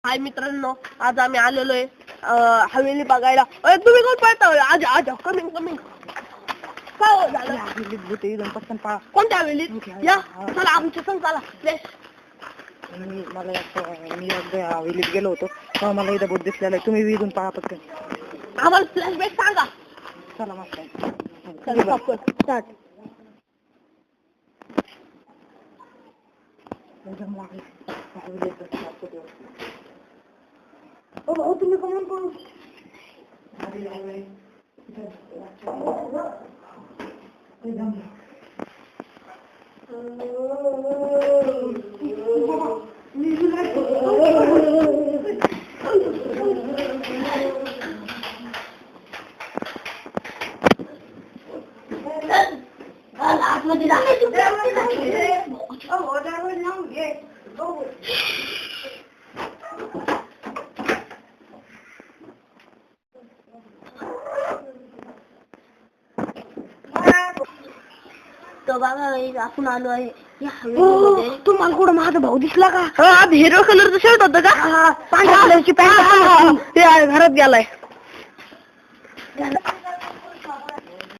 हाय मित्रांनो, आज आम्ही आलेलो आहे हवेली बघायला. तुम्ही कोण पळता? आज आज कमिंग कमिंग काय झालं? हवेलीत भूत एकदम पटकन पळा. कोणत्या हवेलीत? या चला आमच्या संग चला. मी एकदा हवेलीत गेलो होतो तेव्हा मला इथं भूत दिसलेलं आहे. तुम्ही इथून पळा पटकन. आम्हाला फ्लॅशबॅक सांगा. चला मस्त स्टार्ट. तुम्ही कमून करू तो बघा आपण आलो आहे या हवेलीमध्ये. तुम्हाला कुठं माझा भाऊ दिसला का? आज हिरव्या कलरचं शर्ट होतं का? पांढऱ्या कलरची पॅन्ट घरात गेलाय.